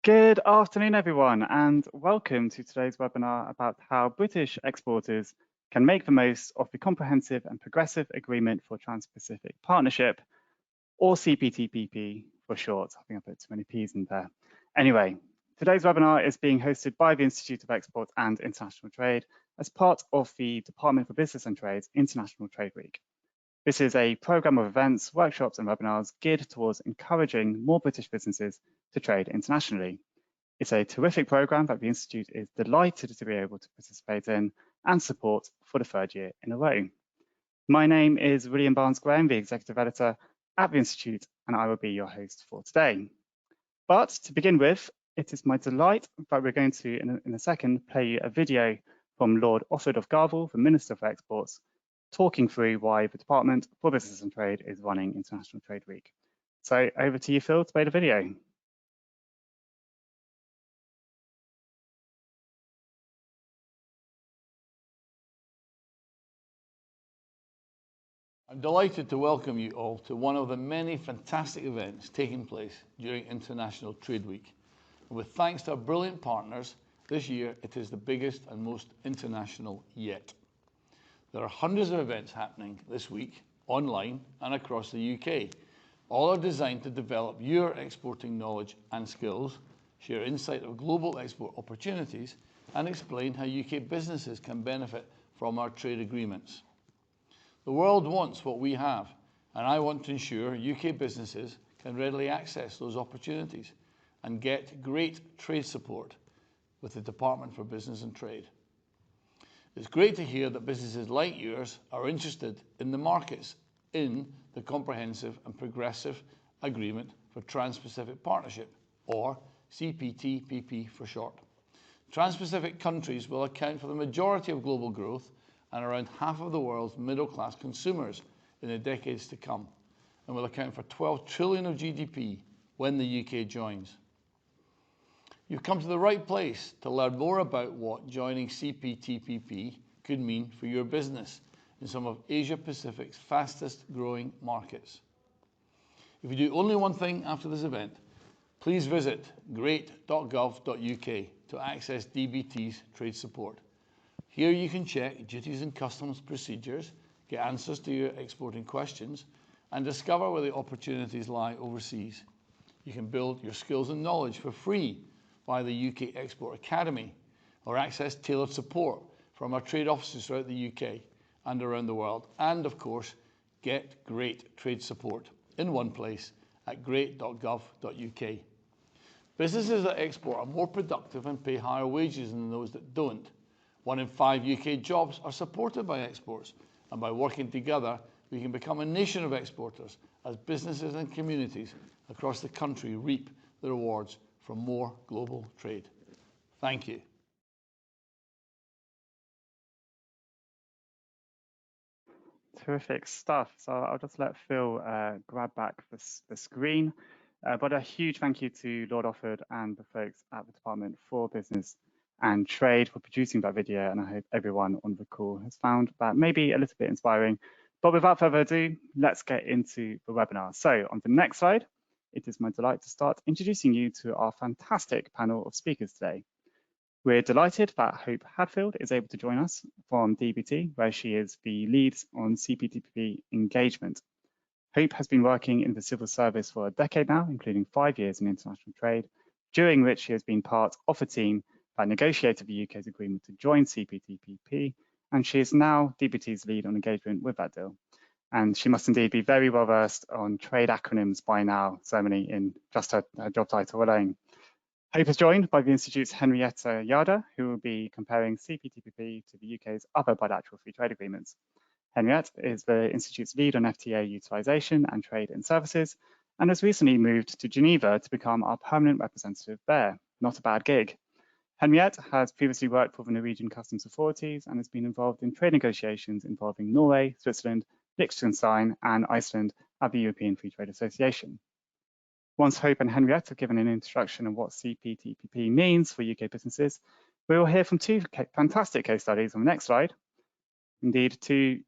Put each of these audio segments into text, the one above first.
Good afternoon, everyone, and welcome to today's webinar about how British exporters can make the most of the Comprehensive and Progressive Agreement for Trans-Pacific Partnership, or CPTPP for short. I think I put too many P's in there. Anyway, today's webinar is being hosted by the Institute of Export and International Trade as part of the Department for Business and Trade's International Trade Week. This is a program of events, workshops and webinars geared towards encouraging more British businesses to trade internationally. It's a terrific program that the Institute is delighted to be able to participate in and support for the third year in a row. My name is William Barnes-Graham, the Executive Editor at the Institute, and I will be your host for today. But to begin with, it is my delight that we're going to, in a second, play you a video from Lord Offord of Garvel, the Minister for Exports, talking through why the Department for Business and Trade is running International Trade Week. So over to you, Phil, to play the video. I'm delighted to welcome you all to one of the many fantastic events taking place during International Trade Week. And with thanks to our brilliant partners, this year it is the biggest and most international yet. There are hundreds of events happening this week, online and across the UK. All are designed to develop your exporting knowledge and skills, share insight of global export opportunities, and explain how UK businesses can benefit from our trade agreements. The world wants what we have, and I want to ensure UK businesses can readily access those opportunities and get great trade support with the Department for Business and Trade. It's great to hear that businesses like yours are interested in the markets in the Comprehensive and Progressive Agreement for Trans-Pacific Partnership, or CPTPP for short. Trans-Pacific countries will account for the majority of global growth and around half of the world's middle-class consumers in the decades to come, and will account for 12 trillion of GDP when the UK joins. You've come to the right place to learn more about what joining CPTPP could mean for your business in some of Asia Pacific's fastest growing markets. If you do only one thing after this event, please visit great.gov.uk to access DBT's trade support. Here you can check duties and customs procedures, get answers to your exporting questions, and discover where the opportunities lie overseas. You can build your skills and knowledge for free via the UK Export Academy, or access tailored support from our trade offices throughout the UK and around the world. And of course, get great trade support in one place at great.gov.uk. Businesses that export are more productive and pay higher wages than those that don't. 1 in 5 UK jobs are supported by exports, and by working together, we can become a nation of exporters as businesses and communities across the country reap the rewards from more global trade. Thank you. Terrific stuff. So I'll just let Phil grab back the screen. But a huge thank you to Lord Offord and the folks at the Department for Business and Trade for producing that video, and I hope everyone on the call has found that maybe a little bit inspiring. But without further ado, let's get into the webinar. So on the next slide, it is my delight to start introducing you to our fantastic panel of speakers today. We're delighted that Hope Hadfield is able to join us from DBT, where she is the lead on CPTPP engagement. Hope has been working in the civil service for a decade now, including 5 years in international trade, during which she has been part of a team that negotiated the UK's agreement to join CPTPP, and she is now DBT's lead on engagement with that deal. And she must indeed be very well versed on trade acronyms by now, so many in just her job title alone. Hope is joined by the Institute's Henrietta Yarda, who will be comparing CPTPP to the UK's other bilateral free trade agreements. Henriette is the Institute's lead on FTA utilisation and trade in services, and has recently moved to Geneva to become our permanent representative there. Not a bad gig. Henriette has previously worked for the Norwegian Customs Authorities and has been involved in trade negotiations involving Norway, Switzerland, Liechtenstein and Iceland at the European Free Trade Association. Once Hope and Henriette have given an introduction of what CPTPP means for UK businesses, we will hear from 2 fantastic case studies on the next slide. Indeed, 2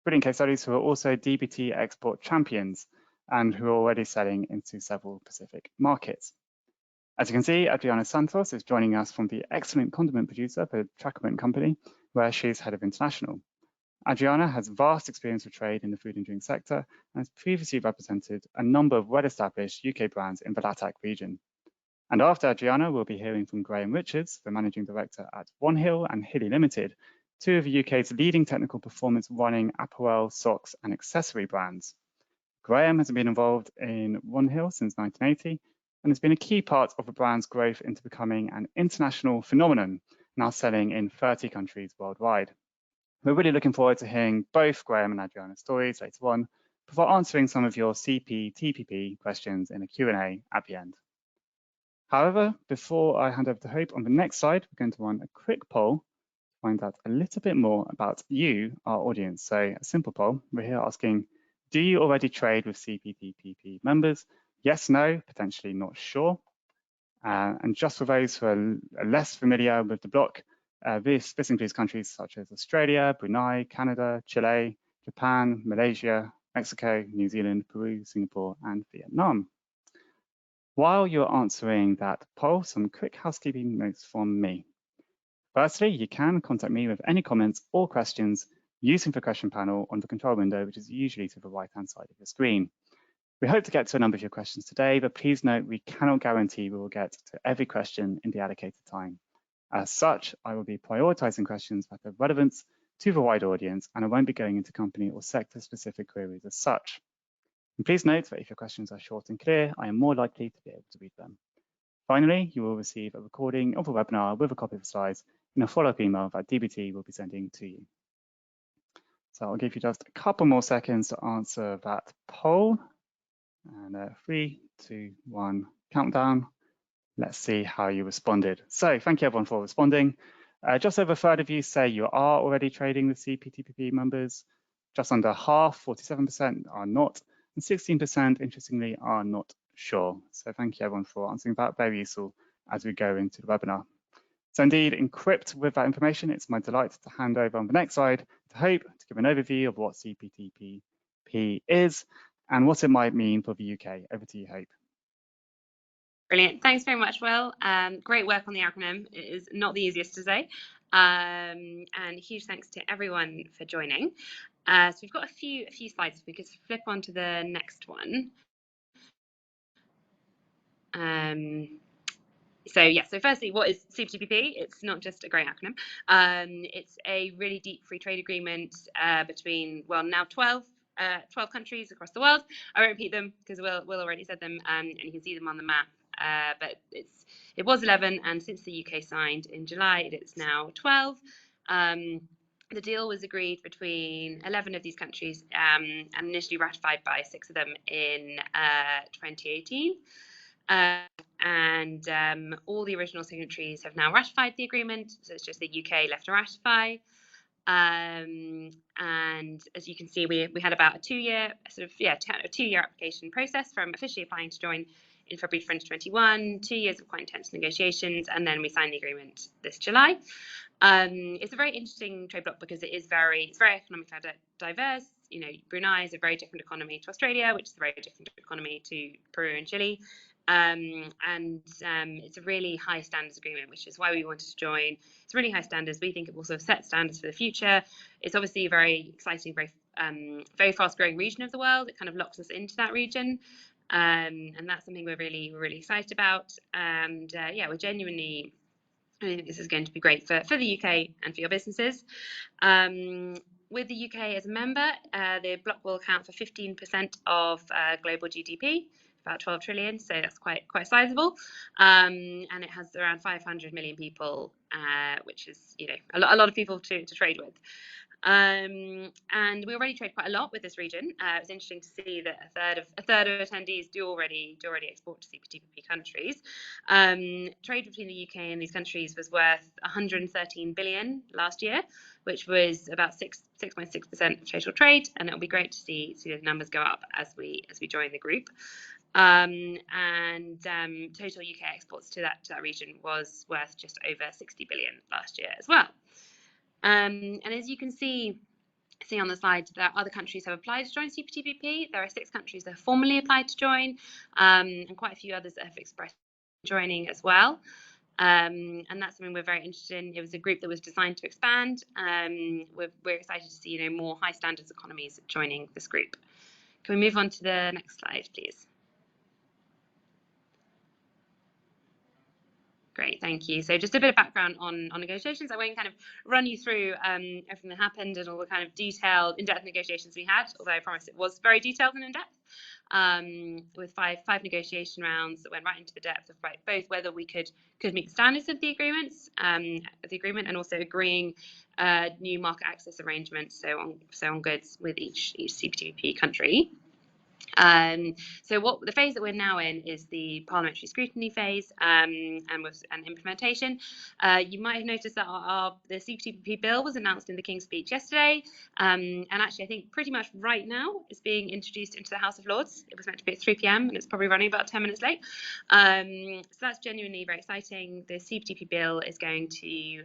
brilliant case studies who are also DBT export champions and who are already selling into several Pacific markets. As you can see, Adriana Santos is joining us from the excellent condiment producer, the Trackament Company, where she's head of international. Adriana has vast experience with trade in the food and drink sector and has previously represented a number of well-established UK brands in the LATAC region. And after Adriana, we'll be hearing from Graham Richards, the Managing Director at One Hill and Hilly Limited, two of the UK's leading technical performance running apparel, socks and accessory brands. Graham has been involved in One Hill since 1980 and has been a key part of the brand's growth into becoming an international phenomenon, now selling in 30 countries worldwide. We're really looking forward to hearing both Graham and Adriana's stories later on, before answering some of your CPTPP questions in a Q&A at the end. However, before I hand over to Hope, on the next slide, we're going to run a quick poll to find out a little bit more about you, our audience. So a simple poll, we're here asking, do you already trade with CPTPP members? Yes, no, potentially not sure. And just for those who are less familiar with the bloc, this includes countries such as Australia, Brunei, Canada, Chile, Japan, Malaysia, Mexico, New Zealand, Peru, Singapore, and Vietnam. While you're answering that poll, some quick housekeeping notes from me. Firstly, you can contact me with any comments or questions using the question panel on the control window, which is usually to the right-hand side of your screen. We hope to get to a number of your questions today, but please note we cannot guarantee we will get to every question in the allocated time. As such, I will be prioritizing questions that have relevance to the wider audience, and I won't be going into company or sector-specific queries as such. And please note that if your questions are short and clear, I am more likely to be able to read them. Finally, you will receive a recording of the webinar with a copy of the slides in a follow-up email that DBT will be sending to you. So I'll give you just a couple more seconds to answer that poll. And 3, 2, 1, countdown. Let's see how you responded. So thank you everyone for responding. Just over a third of you say you are already trading with CPTPP members. Just under half, 47% are not, and 16% interestingly are not sure. So thank you everyone for answering that, very useful as we go into the webinar. So indeed, equipped with that information, it's my delight to hand over on the next slide to Hope to give an overview of what CPTPP is and what it might mean for the UK. Over to you, Hope. Brilliant. Thanks very much, Will. Great work on the acronym. It is not the easiest to say. And huge thanks to everyone for joining. So we've got a few slides. If we could flip on to the next one. So firstly, what is CPTPP? It's not just a great acronym. It's a really deep free trade agreement between, well, now 12 countries across the world. I won't repeat them because Will already said them, and you can see them on the map. But it was 11, and since the UK signed in July, it's now 12. The deal was agreed between 11 of these countries and initially ratified by 6 of them in 2018. And all the original signatories have now ratified the agreement, so it's just the UK left to ratify. And as you can see, we had about a 2-year application process from officially applying to join in February 2021, 2 years of quite intense negotiations, and then we signed the agreement this July. It's a very interesting trade bloc because it's very economically diverse. You know, Brunei is a very different economy to Australia, which is a very different economy to Peru and Chile. It's a really high standards agreement, which is why we wanted to join. It's really high standards. We think it will also set standards for the future. It's obviously a very exciting, very fast growing region of the world. It kind of locks us into that region. And that's something we're really excited about. And we're genuinely, I think this is going to be great for the UK and for your businesses. With the UK as a member, the bloc will account for 15% of global GDP, about 12 trillion, so that's quite sizable. And it has around 500 million people, which is, you know, a lot of people to trade with. And we already trade quite a lot with this region. It was interesting to see that a third of attendees do already export to CPTPP countries. Trade between the UK and these countries was worth 113 billion last year, which was about 6.6% of total trade, and it'll be great to see those numbers go up as we join the group. Total UK exports to that region was worth just over 60 billion last year as well. And as you can see on the slide, that other countries have applied to join CPTPP. There are 6 countries that have formally applied to join, and quite a few others that have expressed joining as well. And that's something we're very interested in. It was a group that was designed to expand. We're excited to see, more high standards economies joining this group. Can we move on to the next slide, please? Great, thank you. So just a bit of background on negotiations. I won't kind of run you through everything that happened and all the kind of detailed, in-depth negotiations we had, although I promise it was very detailed and in-depth, with five negotiation rounds that went right into the depth of both whether we could meet the standards of the agreement, and also agreeing new market access arrangements, so on goods with each CPTPP country. So the phase that we're now in is the parliamentary scrutiny phase, and implementation. You might have noticed that the CPTPP bill was announced in the King's Speech yesterday, and actually I think pretty much right now it's being introduced into the House of Lords. It was meant to be at 3 p.m. and it's probably running about 10 minutes late. So that's genuinely very exciting. The CPTPP bill is going to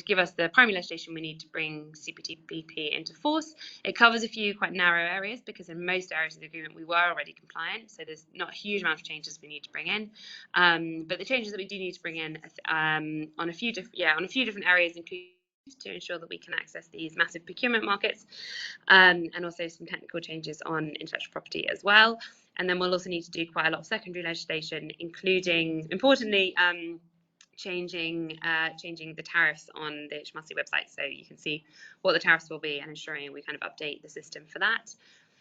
give us the primary legislation we need to bring CPTPP into force. It covers a few quite narrow areas because in most areas of the agreement we were already compliant, so there's not a huge amount of changes we need to bring in. But the changes that we do need to bring in on a few different areas include to ensure that we can access these massive procurement markets, and also some technical changes on intellectual property as well. And then we'll also need to do quite a lot of secondary legislation, including, importantly, changing the tariffs on the HMRC website, so you can see what the tariffs will be and ensuring we kind of update the system for that.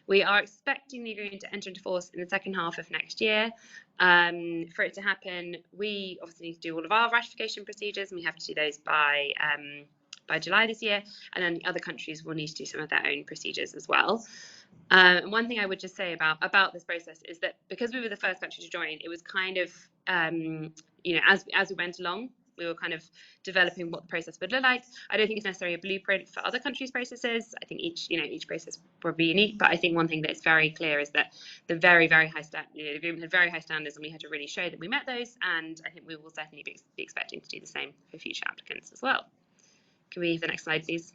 We are expecting the agreement to enter into force in the second half of next year. For it to happen, we obviously need to do all of our ratification procedures, and we have to do those by July this year, and then the other countries will need to do some of their own procedures as well. And one thing I would just say about this process is that because we were the first country to join, it was kind of as we went along, we were kind of developing what the process would look like. I don't think it's necessarily a blueprint for other countries' processes. I think each process will be unique, but I think one thing that is very clear is that the very, very high the agreement had very high standards, and we had to really show that we met those. And I think we will certainly be expecting to do the same for future applicants as well. Can we have the next slide, please?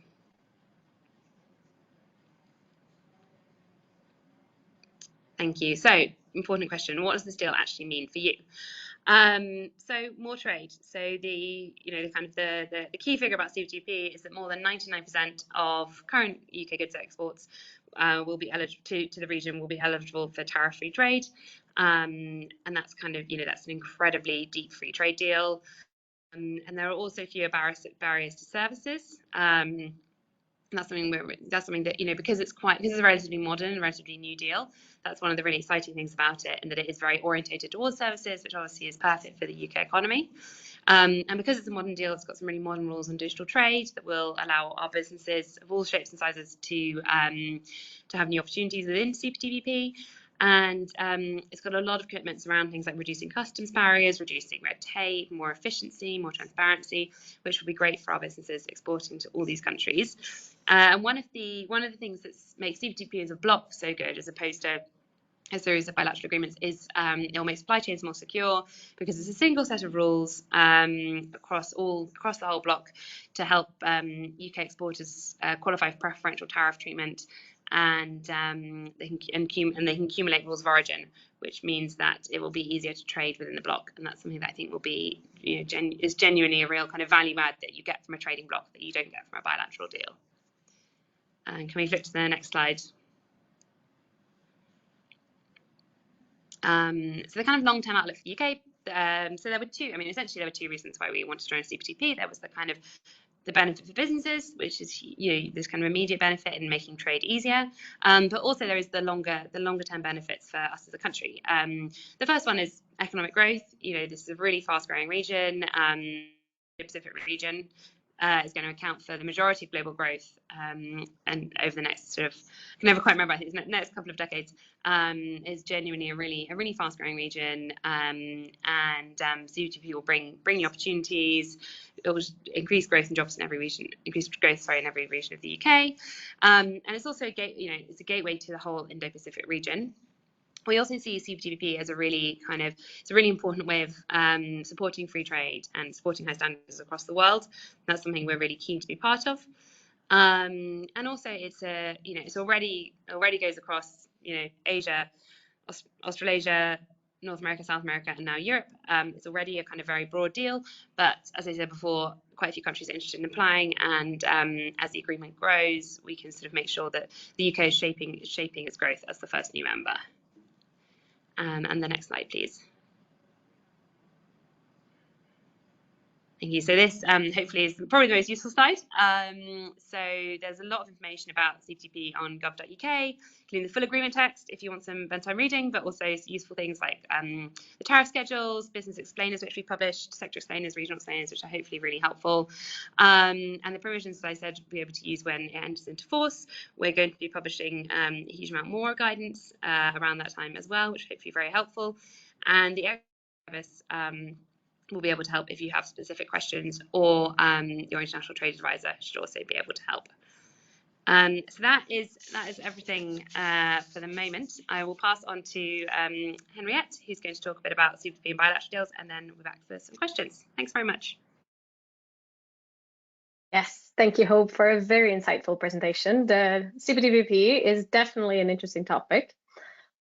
Thank you. So, important question: what does this deal actually mean for you? So more trade. So the key figure about CPTPP is that more than 99% of current UK goods exports will be eligible to the region will be eligible for tariff-free trade, and that's that's an incredibly deep free trade deal. And there are also fewer barriers to services. That's something that because it's a relatively modern and relatively new deal. That's one of the really exciting things about it, and that it is very orientated towards services, which obviously is perfect for the UK economy. And because it's a modern deal, it's got some really modern rules on digital trade that will allow our businesses of all shapes and sizes to have new opportunities within CPTPP. And it's got a lot of commitments around things like reducing customs barriers, reducing red tape, more efficiency, more transparency, which will be great for our businesses exporting to all these countries. And one of the things that makes CPTPP as a bloc so good, as opposed to a series of bilateral agreements, is it'll make supply chains more secure because it's a single set of rules across the whole bloc to help UK exporters qualify for preferential tariff treatment. And they can accumulate rules of origin, which means that it will be easier to trade within the bloc, and that's something that I think will be is genuinely a real kind of value add that you get from a trading bloc that you don't get from a bilateral deal. And can we flip to the next slide? So the kind of long-term outlook for the UK. So there were essentially there were two reasons why we wanted to join CPTPP. There was the benefit for businesses, which is this kind of immediate benefit in making trade easier, but also there is the longer term benefits for us as a country. The first one is economic growth. This is a really fast growing region. The Pacific region is going to account for the majority of global growth, and over the next I can never quite remember, I think it's the next couple of decades, is genuinely a really fast growing region, and CPTPP will bring new opportunities. It will increase growth and jobs in every region, in every region of the UK, and it's also a gateway to the whole Indo-Pacific region. We also see CPTPP as a really important way of supporting free trade and supporting high standards across the world. That's something we're really keen to be part of. And also it's already goes across Asia, Australasia, North America, South America, and now Europe. It's already a kind of very broad deal, but as I said before, quite a few countries are interested in applying, and as the agreement grows, we can sort of make sure that the UK is shaping its growth as the first new member. And the next slide, please. Thank you. So this hopefully is probably the most useful slide. So there's a lot of information about CPTP on gov.uk, including the full agreement text if you want some bedtime reading, but also useful things like the tariff schedules, business explainers, which we published, sector explainers, regional explainers, which are hopefully really helpful. And the provisions, as I said, we'll be able to use when it enters into force. We're going to be publishing a huge amount more guidance around that time as well, which hopefully very helpful. And the service will be able to help if you have specific questions, or your international trade advisor should also be able to help. So that is everything for the moment. I will pass on to Henriette, who's going to talk a bit about CPTPP and bilateral deals, and then we'll be back for some questions. Thanks very much. Yes, thank you, Hope, for a very insightful presentation. The CPTPP is definitely an interesting topic.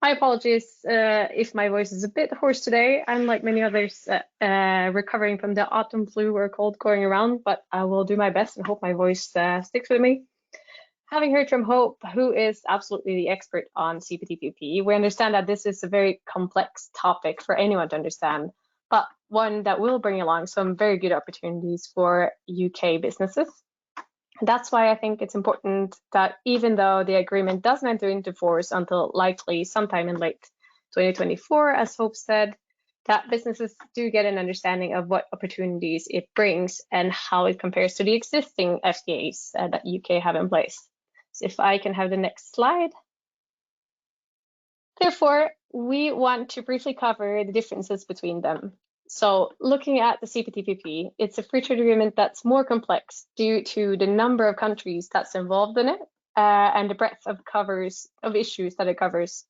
My apologies if my voice is a bit hoarse today. I'm, like many others, recovering from the autumn flu or cold going around, but I will do my best and hope my voice sticks with me. Having heard from Hope, who is absolutely the expert on CPTPP, we understand that this is a very complex topic for anyone to understand, but one that will bring along some very good opportunities for UK businesses. That's why I think it's important that even though the agreement doesn't enter into force until likely sometime in late 2024, as Hope said, that businesses do get an understanding of what opportunities it brings and how it compares to the existing FTAs that UK have in place. So if I can have the next slide. Therefore, we want to briefly cover the differences between them. So looking at the CPTPP, it's a free trade agreement that's more complex due to the number of countries that's involved in it and the breadth of issues that it covers,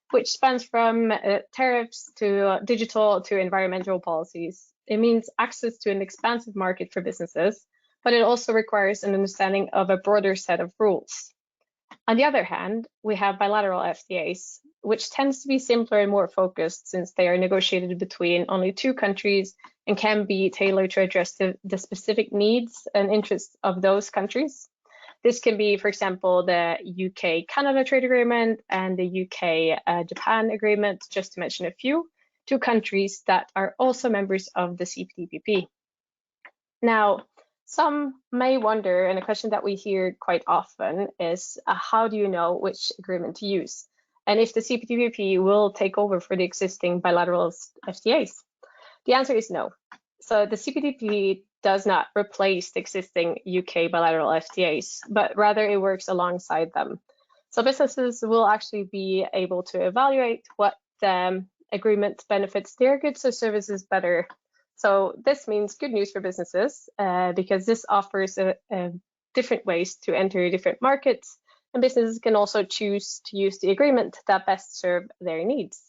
which spans from tariffs to digital to environmental policies. It means access to an expansive market for businesses, but it also requires an understanding of a broader set of rules. On the other hand, we have bilateral FTAs, which tends to be simpler and more focused since they are negotiated between only two countries and can be tailored to address the specific needs and interests of those countries. This can be, for example, the UK-Canada trade agreement and the UK-Japan agreement, just to mention a few, two countries that are also members of the CPTPP. Now, some may wonder, and a question that we hear quite often is, how do you know which agreement to use? And if the CPTPP will take over for the existing bilateral FTAs? The answer is no. So the CPTPP does not replace the existing UK bilateral FTAs, but rather it works alongside them. So businesses will actually be able to evaluate what agreement benefits their goods or services better. So this means good news for businesses because this offers different ways to enter different markets, and businesses can also choose to use the agreement that best serve their needs.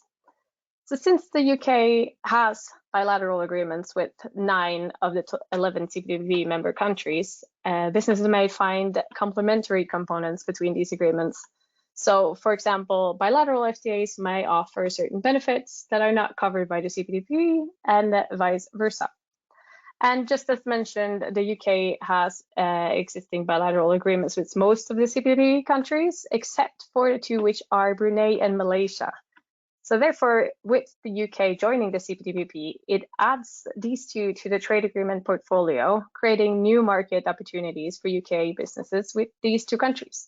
So since the UK has bilateral agreements with 9 of the 11 CPTPP member countries, businesses may find complementary components between these agreements. So, for example, bilateral FTAs may offer certain benefits that are not covered by the CPTPP and vice versa. And just as mentioned, the UK has existing bilateral agreements with most of the CPTPP countries, except for the 2 which are Brunei and Malaysia. So therefore, with the UK joining the CPTPP, it adds these 2 to the trade agreement portfolio, creating new market opportunities for UK businesses with these 2 countries.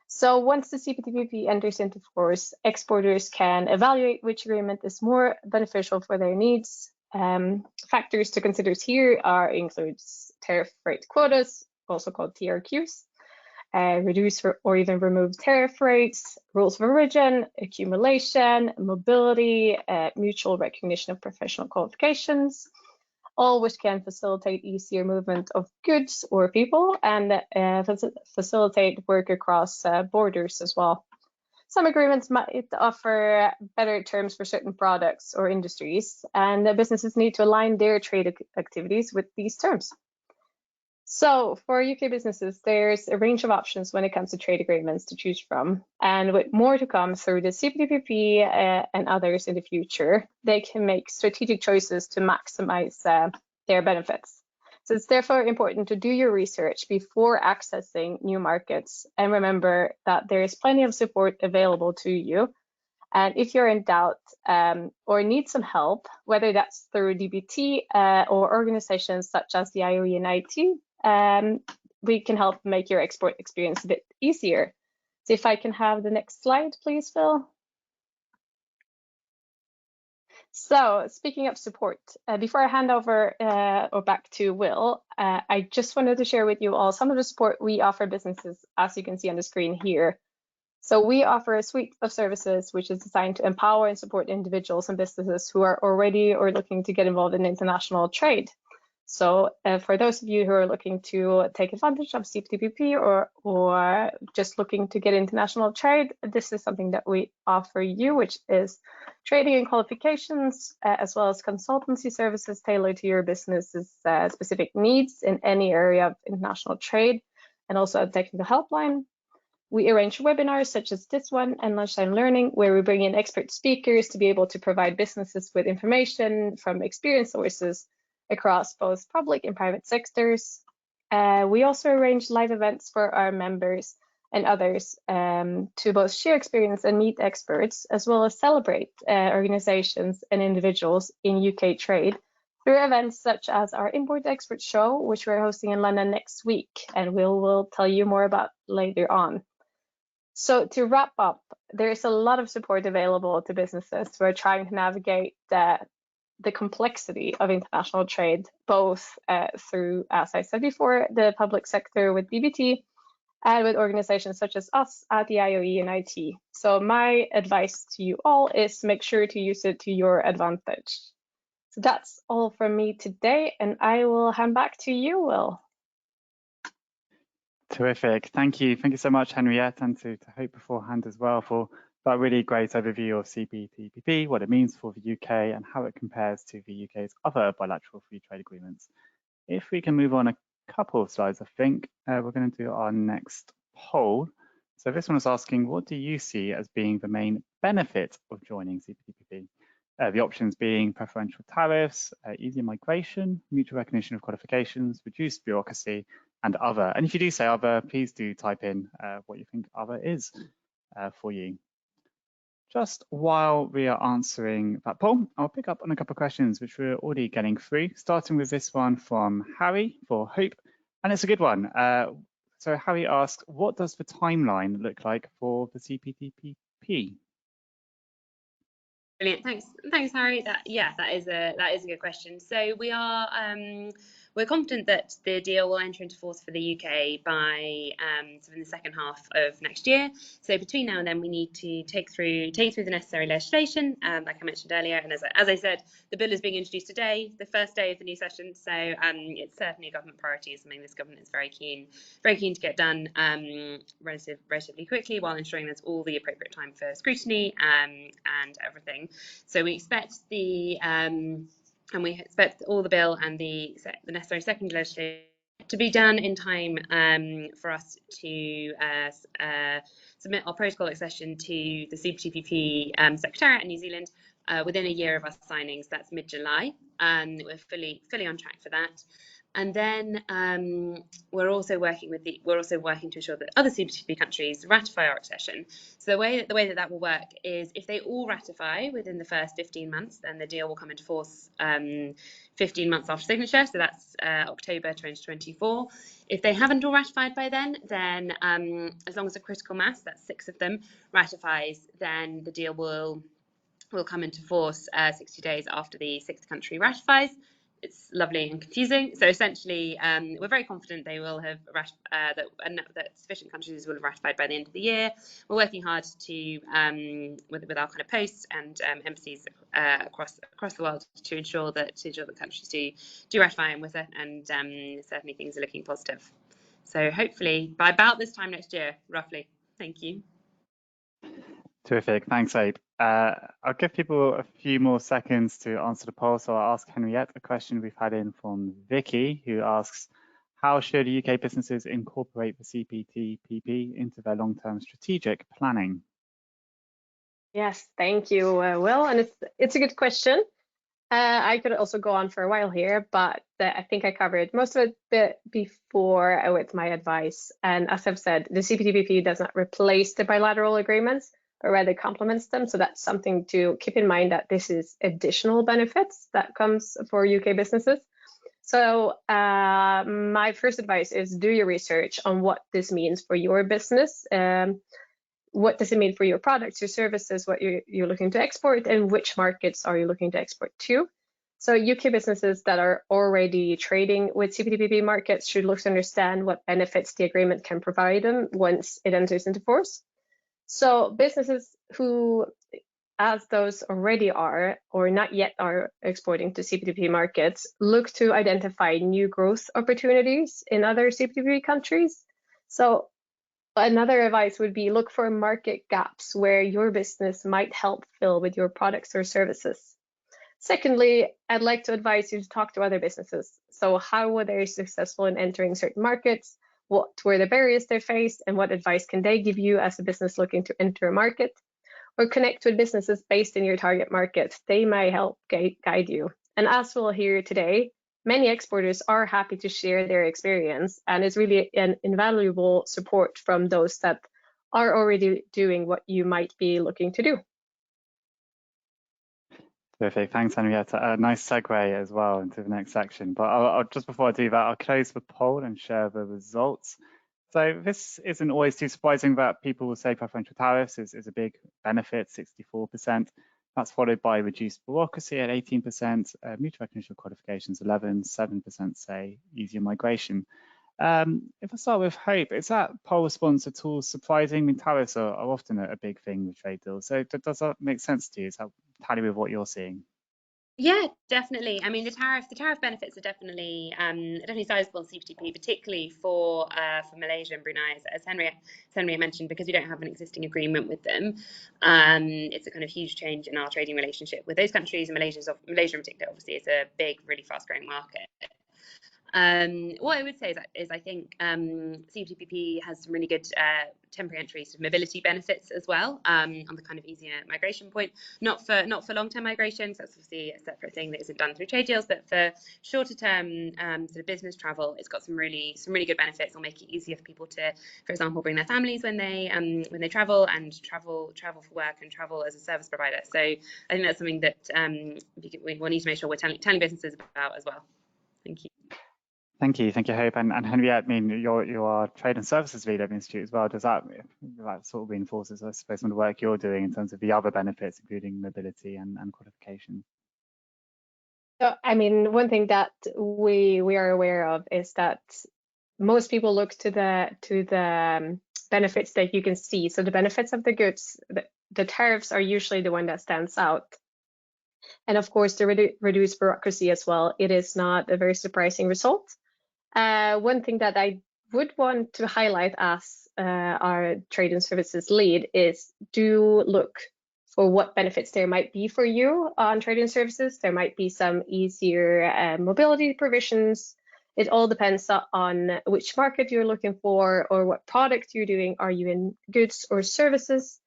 So once the CPTPP enters into force, exporters can evaluate which agreement is more beneficial for their needs. Factors to consider here includes tariff rate quotas, also called TRQs, reduce or even remove tariff rates, rules of origin, accumulation, mobility, mutual recognition of professional qualifications, all which can facilitate easier movement of goods or people and facilitate work across borders as well. Some agreements might offer better terms for certain products or industries, and businesses need to align their trade activities with these terms. So for UK businesses, there's a range of options when it comes to trade agreements to choose from. And with more to come through the CPTPP and others in the future, they can make strategic choices to maximize their benefits. So it's therefore important to do your research before accessing new markets. And remember that there is plenty of support available to you. And if you're in doubt or need some help, whether that's through DBT or organizations such as the IOE and IT, we can help make your export experience a bit easier. So if I can have the next slide, please, Phil. So speaking of support, before I hand over or back to Will, I just wanted to share with you all some of the support we offer businesses, as you can see on the screen here. So we offer a suite of services which is designed to empower and support individuals and businesses who are already or looking to get involved in international trade. So for those of you who are looking to take advantage of CPTPP or just looking to get international trade, this is something that we offer you, which is trading and qualifications, as well as consultancy services tailored to your business's specific needs in any area of international trade, and also a technical helpline. We arrange webinars such as this one and lunchtime learning, where we bring in expert speakers to be able to provide businesses with information from experienced sources across both public and private sectors. We also arrange live events for our members and others to both share experience and meet experts, as well as celebrate organizations and individuals in UK trade through events such as our Import Expert Show, which we're hosting in London next week, and we'll tell you more about later on. So to wrap up, there's a lot of support available to businesses who are trying to navigate the complexity of international trade, both through, as I said before, the public sector with DBT and with organizations such as us at the IOE and IT. So my advice to you all is make sure to use it to your advantage. So that's all from me today, and I will hand back to you, Will. Terrific. Thank you. Thank you so much, Henriette, and to Hope beforehand as well for that really great overview of CPTPP, what it means for the UK and how it compares to the UK's other bilateral free trade agreements. If we can move on a couple of slides, I think we're going to do our next poll. So this one is asking, what do you see as being the main benefit of joining CPTPP? The options being preferential tariffs, easier migration, mutual recognition of qualifications, reduced bureaucracy, and other. And if you do say other, please do type in what you think other is for you. Just while we are answering that poll, I'll pick up on a couple of questions which we're already getting through, starting with this one from Harry for Hope, and it's a good one. So Harry asks, what does the timeline look like for the CPTPP? Brilliant, thanks, Harry. That is a good question. So we're confident that the deal will enter into force for the UK by sort of in the second half of next year. So between now and then, we need to take through the necessary legislation, like I mentioned earlier. And as I said, the bill is being introduced today, the first day of the new session. So it's certainly a government priority, and something this government is very keen to get done relatively quickly, while ensuring there's all the appropriate time for scrutiny and everything. So we expect all the bill and the necessary second legislation to be done in time for us to submit our protocol accession to the CPTPP Secretariat in New Zealand within a year of us signing. So that's mid-July, and we're fully on track for that. And then we're also working to ensure that other CPTPP countries ratify our accession. So the way that will work is, if they all ratify within the first 15 months, then the deal will come into force 15 months after signature. So that's October 2024. If they haven't all ratified by then as long as a critical mass, that's 6 of them, ratifies, then the deal will come into force 60 days after the 6th country ratifies. It's lovely and confusing. So essentially, we're very confident they will have that sufficient countries will have ratified by the end of the year. We're working hard to with our kind of posts and embassies across the world to ensure that countries do ratify and with it, and certainly things are looking positive. So hopefully by about this time next year, roughly. Thank you. Terrific, thanks, Abe. I'll give people a few more seconds to answer the poll, so I'll ask Henriette a question we've had in from Vicky, who asks, How should UK businesses incorporate the CPTPP into their long-term strategic planning? Yes, thank you, Will, and it's a good question. I could also go on for a while here, but I think I covered most of it before with my advice. And as I've said, the CPTPP does not replace the bilateral agreements, but rather complements them. So that's something to keep in mind, that this is additional benefits that comes for UK businesses. So my first advice is do your research on what this means for your business. What does it mean for your products, your services, what you're looking to export, and which markets are you looking to export to? So UK businesses that are already trading with CPTPP markets should look to understand what benefits the agreement can provide them once it enters into force. So businesses who, as those already are or not yet are exporting to CPTPP markets, look to identify new growth opportunities in other CPTPP countries. So another advice would be look for market gaps where your business might help fill with your products or services. Secondly, I'd like to advise you to talk to other businesses. So how were they successful in entering certain markets? What were the barriers they faced, and what advice can they give you as a business looking to enter a market? Or connect with businesses based in your target market. They might help guide you. And as we'll hear today, many exporters are happy to share their experience, and it's really an invaluable support from those that are already doing what you might be looking to do. Perfect. Thanks, Henrietta. A nice segue as well into the next section. But I'll just before I do that, I'll close the poll and share the results. So this isn't always too surprising that people will say preferential tariffs is a big benefit, 64%. That's followed by reduced bureaucracy at 18%, mutual recognition of qualifications 11%, 7% say easier migration. If I start with Hope, is that poll response at all surprising? I mean, tariffs are often a big thing with trade deals. So does that make sense to you? Is that tally with what you're seeing? Yeah, definitely. I mean, the tariff benefits are definitely sizable in CPTPP, particularly for Malaysia and Brunei, as Henry mentioned, because we don't have an existing agreement with them. It's a kind of huge change in our trading relationship with those countries, and Malaysia in particular, obviously, is a big, really fast-growing market. What I would say is I think CPTPP has some really good temporary entry sort of mobility benefits as well, on the kind of easier migration point. Not for long-term migrations, that's obviously a separate thing that isn't done through trade deals, but for shorter-term sort of business travel, it's got some really good benefits. It'll make it easier for people to, for example, bring their families when they travel for work and travel as a service provider. So I think that's something that we'll need to make sure we're telling businesses about as well. Thank you. Thank you, Hope. And Henriette, I mean, you're trade and services lead at the Institute as well. Does that sort of reinforces, I suppose, some of the work you're doing in terms of the other benefits, including mobility and qualification? So, I mean, one thing that we are aware of is that most people look to the benefits that you can see. So the benefits of the goods, the tariffs are usually the one that stands out. And of course, the reduced bureaucracy as well. It is not a very surprising result. One thing that I would want to highlight as our trade and services lead is do look for what benefits there might be for you on trade and services. There might be some easier mobility provisions. It all depends on which market you're looking for or what product you're doing. Are you in goods or services?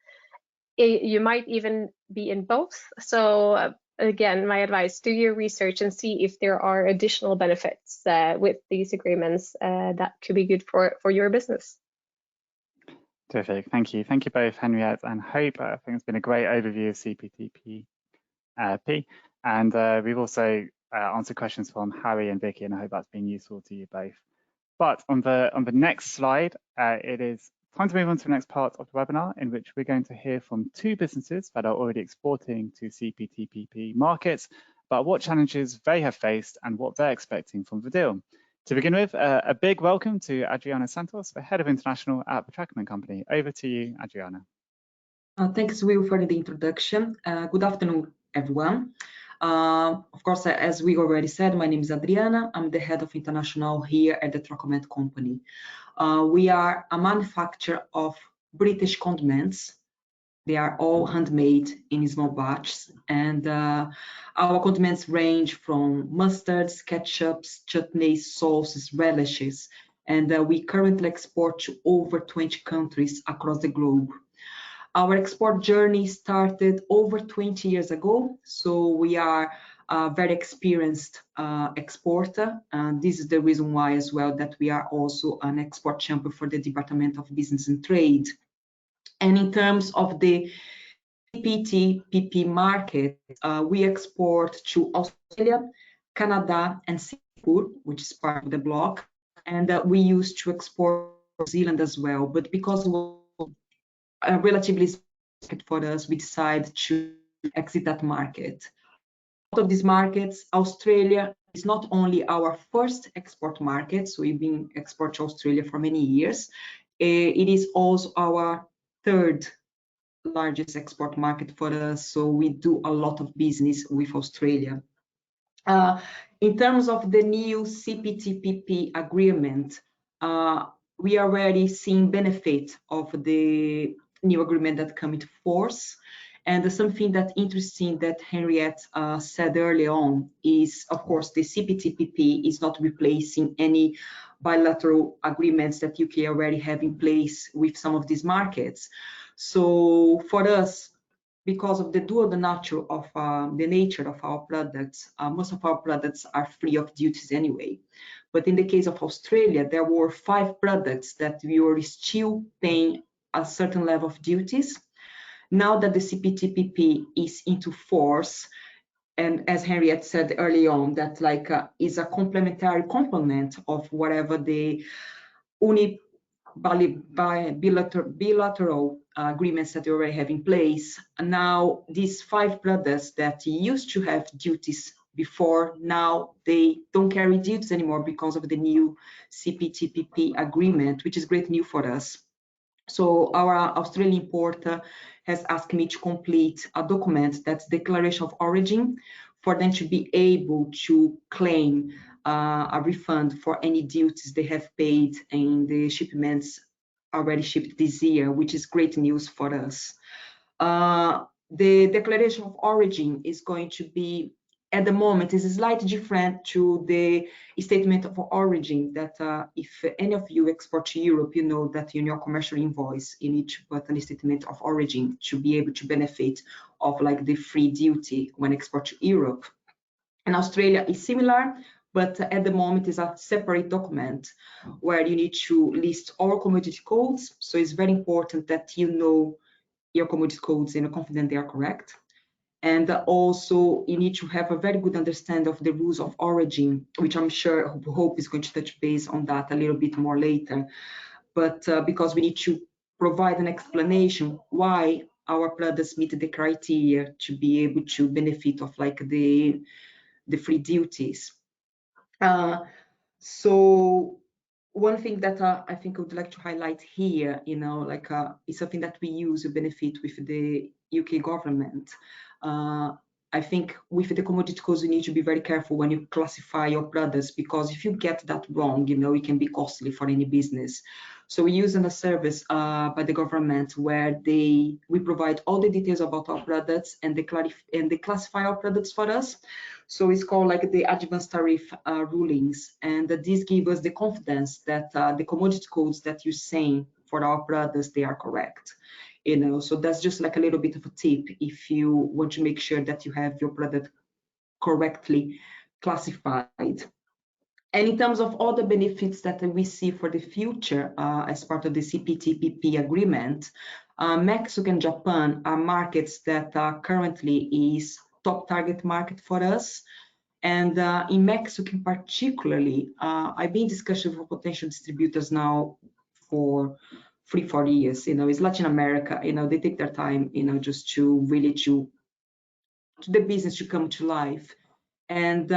You might even be in both. So again, my advice, do your research and see if there are additional benefits with these agreements that could be good for your business. Terrific. Thank you. Thank you both, Henriette and Hope. I think it's been a great overview of CPTPP. And we've also answered questions from Harry and Vicky, and I hope that's been useful to you both. But on the next slide, it is time to move on to the next part of the webinar, in which we're going to hear from two businesses that are already exporting to CPTPP markets about what challenges they have faced and what they're expecting from the deal. To begin with, a big welcome to Adriana Santos, the Head of International at the Trackman Company. Over to you, Adriana. Thanks, Will, for the introduction. Good afternoon, everyone. Of course, as we already said, my name is Adriana. I'm the Head of International here at the Trackman Company. We are a manufacturer of British condiments, They are all handmade in small batches, and our condiments range from mustards, ketchups, chutneys, sauces, relishes, and we currently export to over 20 countries across the globe. Our export journey started over 20 years ago, so we are a very experienced exporter, and this is the reason why as well that we are also an export champion for the Department of Business and Trade. And in terms of the CPTPP market, we export to Australia, Canada, and Singapore, which is part of the bloc, and we used to export to New Zealand as well. But because it was relatively market for us, we decided to exit that market. Out of these markets, Australia is not only our first export market, so we've been export to Australia for many years. It is also our third largest export market for us, so we do a lot of business with Australia. In terms of the new CPTPP agreement, we are already seeing benefit of the new agreement that come into force. And something that's interesting that Henriette said early on is, of course, the CPTPP is not replacing any bilateral agreements that UK already have in place with some of these markets. So for us, because of the dual nature of our products, most of our products are free of duties anyway. But in the case of Australia, there were 5 products that we were still paying a certain level of duties. Now that the CPTPP is into force, and as Henriette said early on, that is a complementary component of whatever the bilateral agreements that we already have in place. And now these 5 products that used to have duties before, now they don't carry duties anymore because of the new CPTPP agreement, which is great news for us. So our Australian importer has asked me to complete a document that's declaration of origin for them to be able to claim a refund for any duties they have paid in the shipments already shipped this year, which is great news for us. The declaration of origin is going to be, at the moment, is slightly different to the statement of origin that if any of you export to Europe, you know that in your commercial invoice, you need to put a statement of origin to be able to benefit of the free duty when export to Europe. And Australia is similar, but at the moment is a separate document where you need to list all commodity codes. So it's very important that you know your commodity codes and are confident they are correct. And also you need to have a very good understanding of the rules of origin, which I'm sure Hope is going to touch base on that a little bit more later. But because we need to provide an explanation why our products meet the criteria to be able to benefit of the free duties. So one thing that I think I would like to highlight here, is something that we use to benefit with the UK government. I think with the commodity codes, you need to be very careful when you classify your products, because if you get that wrong, it can be costly for any business. So we use a service by the government where we provide all the details about our products and they classify our products for us. So it's called the advanced tariff rulings, and this gives us the confidence that the commodity codes that you're saying for our products, they are correct. So that's just a little bit of a tip if you want to make sure that you have your product correctly classified. And in terms of all the benefits that we see for the future as part of the CPTPP agreement, Mexico and Japan are markets that currently is top target market for us. And in Mexico particularly, I've been in discussion with potential distributors now for 3-4 years. It's Latin America, they take their time, just to really to the business to come to life. And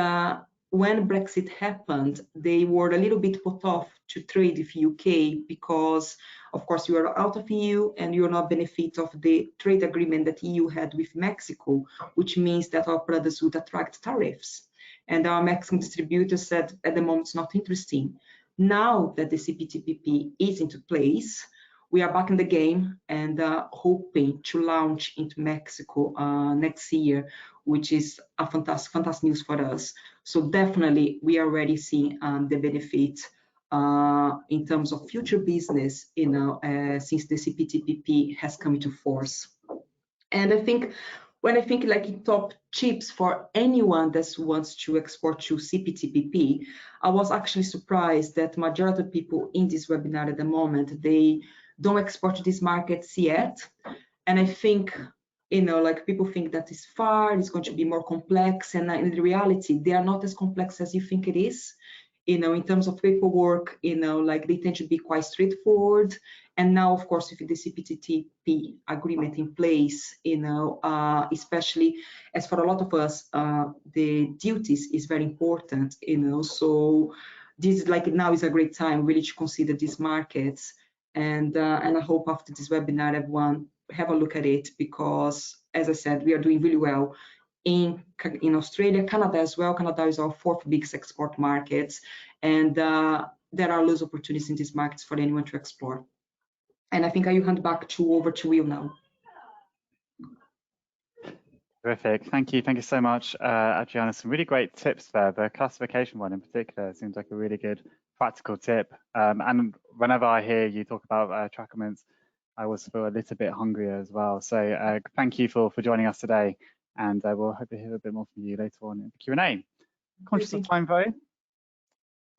when Brexit happened, they were a little bit put off to trade with UK because, of course, you are out of EU and you're not benefit of the trade agreement that EU had with Mexico, which means that our products would attract tariffs. And our Mexican distributors said at the moment it's not interesting. Now that the CPTPP is into place, we are back in the game and hoping to launch into Mexico next year, which is a fantastic news for us. So definitely we are already seeing the benefit in terms of future business, since the CPTPP has come into force. And I think when I think like top tips for anyone that wants to export to CPTPP, I was actually surprised that majority of people in this webinar at the moment, they don't export to these markets yet. And I think, like people think that it's far, it's going to be more complex, and in reality, they are not as complex as you think it is. In terms of paperwork, like they tend to be quite straightforward. And now, of course, with the CPTPP agreement in place, especially as for a lot of us, the duties is very important, so this is like now is a great time really to consider these markets. And I hope after this webinar, everyone have a look at it, because as I said, we are doing really well in Australia, Canada as well. Canada is our fourth biggest export market, and there are lots of opportunities in these markets for anyone to explore. And I think I will hand back over to Will now. Terrific. Thank you so much, Adriana. Some really great tips there. The classification one in particular seems like a really good practical tip. And whenever I hear you talk about trackments, I always feel a little bit hungrier as well. So thank you for joining us today, and we'll hope to hear a bit more from you later on in the Q&A. Conscious of time, though.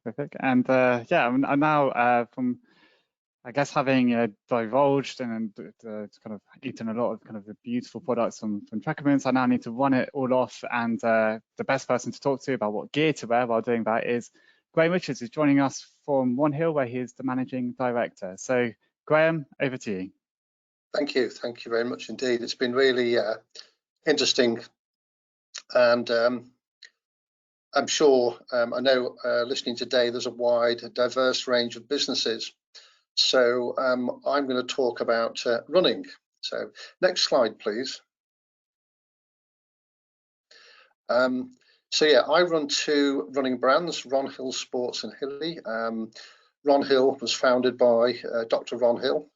Perfect. And yeah, I'm now from, I guess, having divulged and kind of eaten a lot of kind of the beautiful products from Trackerments, I now need to run it all off. And the best person to talk to about what gear to wear while doing that is Graham Richards, who's joining us from One Hill, where he is the managing director. So Graham, over to you. Thank you very much indeed. It's been really interesting, and I'm sure, I know listening today, there's a wide, diverse range of businesses. So I'm going to talk about running. So next slide, please. So yeah, I run two running brands, Ron Hill Sports and Hilly. Ron Hill was founded by Dr. Ron Hill,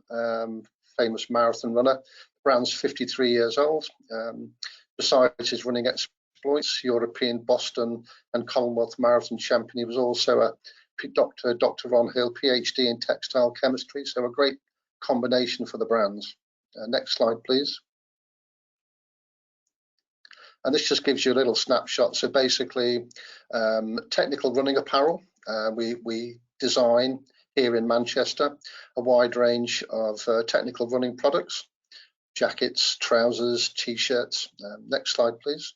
famous marathon runner. The brand's 53 years old. Besides his running exploits, European, Boston and Commonwealth marathon champion, he was also a Dr. Ron Hill, PhD in textile chemistry, so a great combination for the brands. Next slide, please. And this just gives you a little snapshot. So basically, technical running apparel. We design here in Manchester a wide range of technical running products, jackets, trousers, t-shirts. Next slide, please.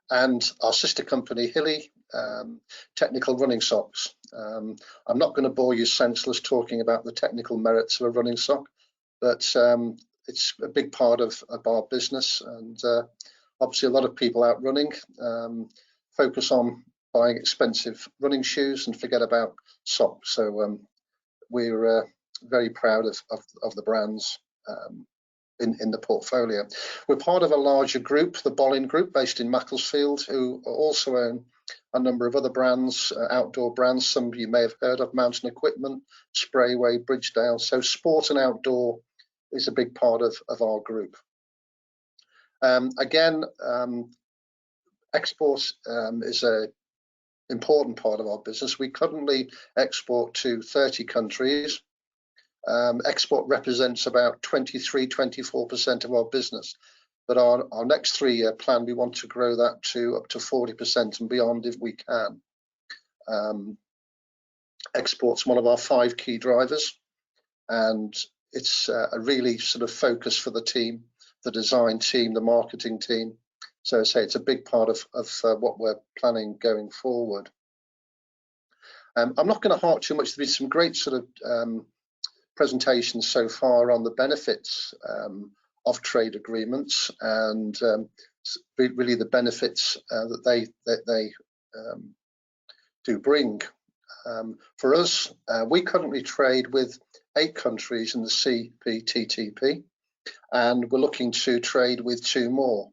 And our sister company, Hilly, technical running socks. I'm not going to bore you senseless talking about the technical merits of a running sock, but it's a big part of our business. And obviously a lot of people out running focus on buying expensive running shoes and forget about socks. So we're very proud of the brands in the portfolio. We're part of a larger group, the Bollin Group, based in Macclesfield, who also own a number of other brands, outdoor brands. Some of you may have heard of Mountain Equipment, Sprayway, Bridgedale. So sport and outdoor is a big part of our group. Again, export is an important part of our business. We currently export to 30 countries. Export represents about 23–24% of our business, but our next 3-year plan, we want to grow that to up to 40% and beyond if we can. Export's one of our 5 key drivers, and it's a really sort of focus for the team, the design team, the marketing team. So I say it's a big part of what we're planning going forward. I'm not going to harp too much. There's been some great sort of presentations so far on the benefits of trade agreements and really the benefits that they do bring. For us, we currently trade with 8 countries in the CPTPP, and we're looking to trade with 2 more.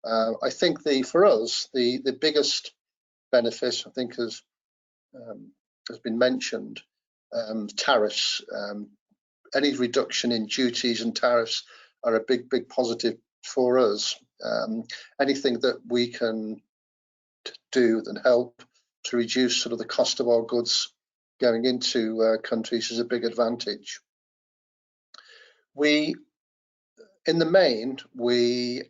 I think for us the biggest benefit, I think, has been mentioned. tariffs. Any reduction in duties and tariffs are a big positive for us. Anything that we can do and help to reduce sort of the cost of our goods going into countries is a big advantage. In the main, we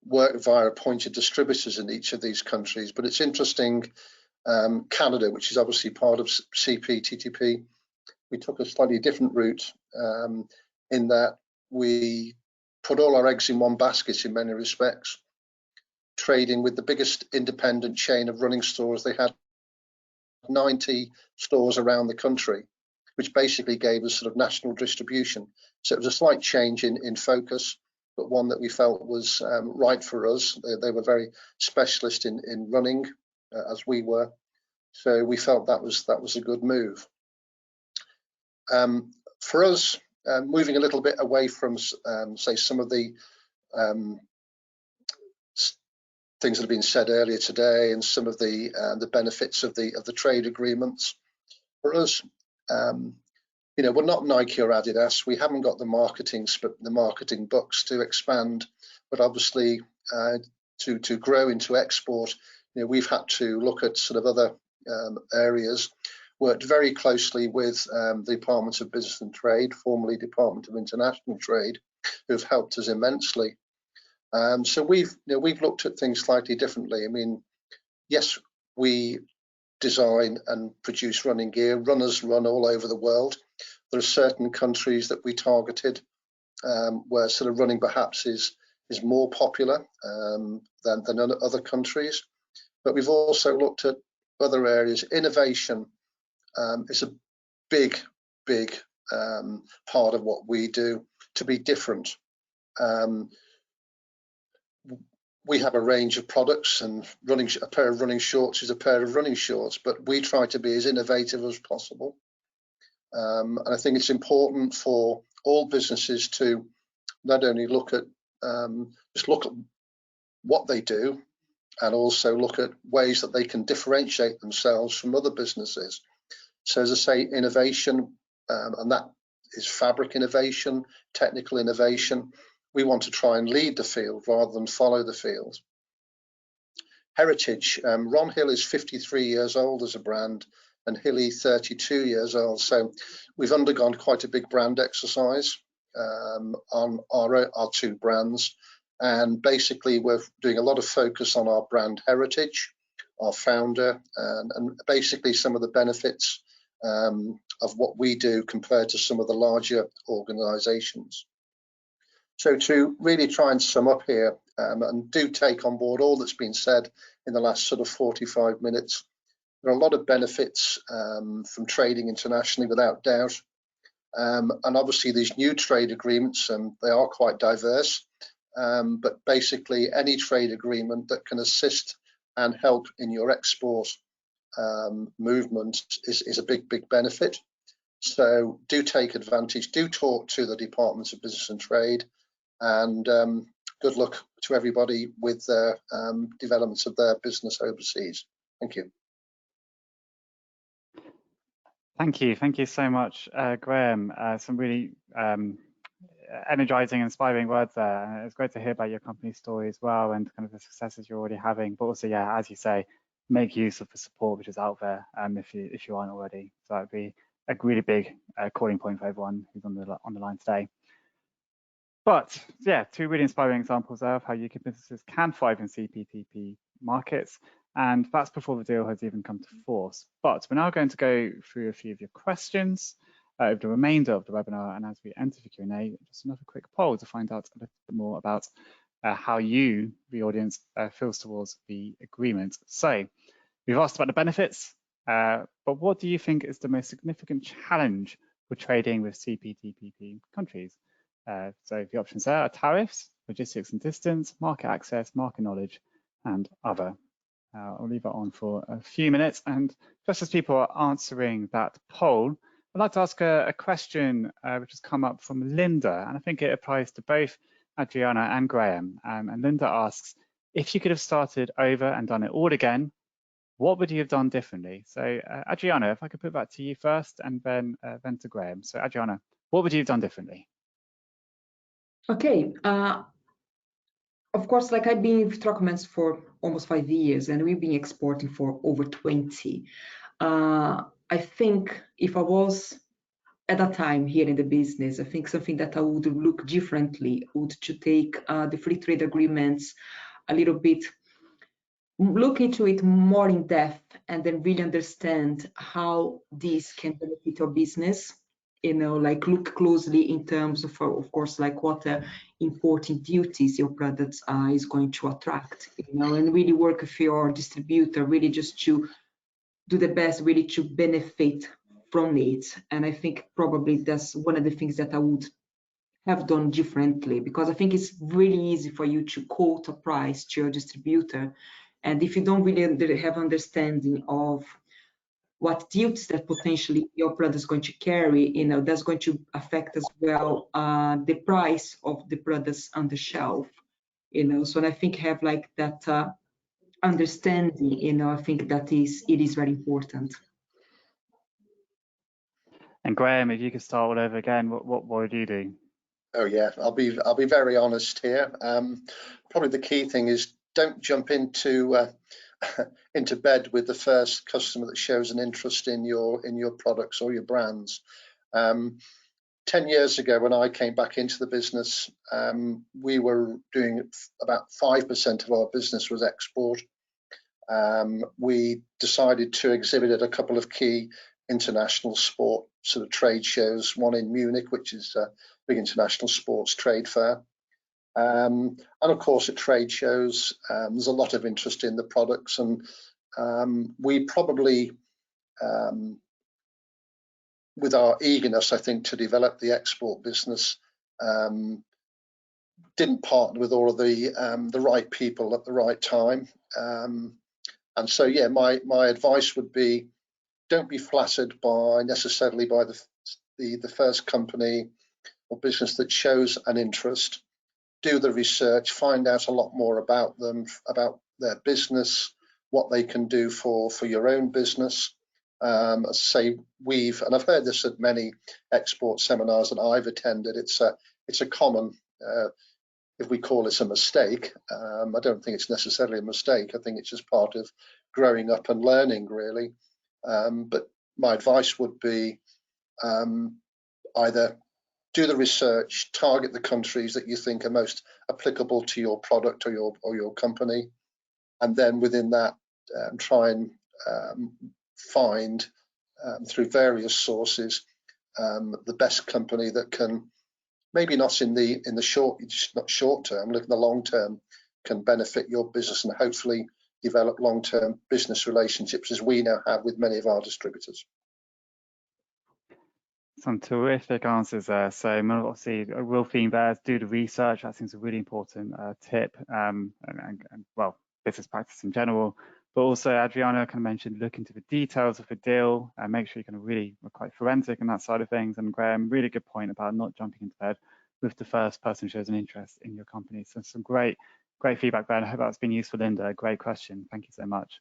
work via appointed distributors in each of these countries, but it's interesting, Canada, which is obviously part of CPTPP, we took a slightly different route in that we put all our eggs in one basket in many respects, trading with the biggest independent chain of running stores. They had 90 stores around the country, which basically gave us sort of national distribution. So it was a slight change in focus, but one that we felt was right for us. They were very specialist in running, as we were. So we felt that was a good move. For us, moving a little bit away from, say, some of the things that have been said earlier today, and some of the benefits of the trade agreements. For us, you know, we're not Nike or Adidas. We haven't got the marketing bucks to expand, but obviously to grow into export, you know, we've had to look at sort of other areas. Worked very closely with the Department of Business and Trade, formerly Department of International Trade, who've helped us immensely. So we've looked at things slightly differently. I mean, yes, we design and produce running gear. Runners run all over the world. There are certain countries that we targeted where sort of running perhaps is more popular than other countries. But we've also looked at other areas. Innovation is a big part of what we do to be different. We have a range of products, and a pair of running shorts is a pair of running shorts, but we try to be as innovative as possible. And I think it's important for all businesses to not only look at what they do, and also look at ways that they can differentiate themselves from other businesses. So as I say, innovation, and that is fabric innovation, technical innovation. We want to try and lead the field rather than follow the field. Heritage, Ron Hill is 53 years old as a brand, and Hilly 32 years old. So we've undergone quite a big brand exercise on our two brands. And basically we're doing a lot of focus on our brand heritage, our founder, and basically some of the benefits of what we do compared to some of the larger organizations. So to really try and sum up here, and do take on board all that's been said in the last sort of 45 minutes, there are a lot of benefits from trading internationally, without doubt. And obviously these new trade agreements, they are quite diverse, but basically any trade agreement that can assist and help in your export movement is a big benefit. So do take advantage, do talk to the Department of Business and Trade, and good luck to everybody with the developments of their business overseas. Thank you. Thank you so much, Graham. Some really energizing, inspiring words there. It's great to hear about your company story as well, and kind of the successes you're already having. But also, yeah, as you say, make use of the support which is out there, if you aren't already. So that'd be a really big calling point for everyone who's on the line today. But yeah, two really inspiring examples there of how UK businesses can thrive in CPTPP markets. And that's before the deal has even come to force. But we're now going to go through a few of your questions over the remainder of the webinar. And as we enter the Q&A, just another quick poll to find out a little bit more about how you, the audience, feels towards the agreement. So we've asked about the benefits, but what do you think is the most significant challenge for trading with CPTPP countries? So the options there are tariffs, logistics and distance, market access, market knowledge, and other. I'll leave it on for a few minutes. And just as people are answering that poll, I'd like to ask a question which has come up from Linda, and I think it applies to both Adriana and Graham. And Linda asks, if you could have started over and done it all again, what would you have done differently? So Adriana, if I could put that to you first, and then to Graham. So Adriana, what would you have done differently? Okay. Of course, like I've been with Trocomans for almost 5 years, and we've been exporting for over 20. I think if I was at that time here in the business, I think something that I would look differently would to take the free trade agreements a little bit, look into it more in depth, and then really understand how this can benefit your business. You know, like look closely in terms of course, like what importing duties your products is going to attract, you know, and really work with your distributor, really just to do the best, really to benefit from it. And I think probably that's one of the things that I would have done differently, because I think it's really easy for you to quote a price to your distributor, and if you don't really have understanding of what duties that potentially your product is going to carry, you know, that's going to affect as well the price of the products on the shelf, you know. So I think have like that understanding, you know, I think that it is very important. And Graham, if you could start all over again, what would you do? Oh yeah, I'll be very honest here. Probably the key thing is don't jump into into bed with the first customer that shows an interest in your products or your brands. 10 years ago, when I came back into the business, we were doing about 5% of our business was export. We decided to exhibit at a couple of key international sport sort of trade shows, one in Munich, which is a big international sports trade fair. And of course, at trade shows, there's a lot of interest in the products, and we probably, with our eagerness, I think, to develop the export business, didn't partner with all of the right people at the right time. And so, yeah, my advice would be, don't be flattered necessarily by the first company or business that shows an interest. Do the research, find out a lot more about them, about their business, what they can do for your own business. As I say, and I've heard this at many export seminars that I've attended, it's a common, if we call it a mistake, I don't think it's necessarily a mistake. I think it's just part of growing up and learning, really. But my advice would be either do the research, target the countries that you think are most applicable to your product or your company, and then within that, try and find through various sources the best company that can, maybe not in the short term, look in the long term, can benefit your business and hopefully develop long-term business relationships, as we now have with many of our distributors. Some terrific answers there. So obviously a real theme there is do the research. That seems a really important tip, and well, business practice in general. But also Adriana kind of mentioned look into the details of the deal and make sure you kind of really are quite forensic on that side of things. And Graham, really good point about not jumping into bed with the first person who shows an interest in your company. So some great feedback there. And I hope that's been useful, Linda. Great question. Thank you so much.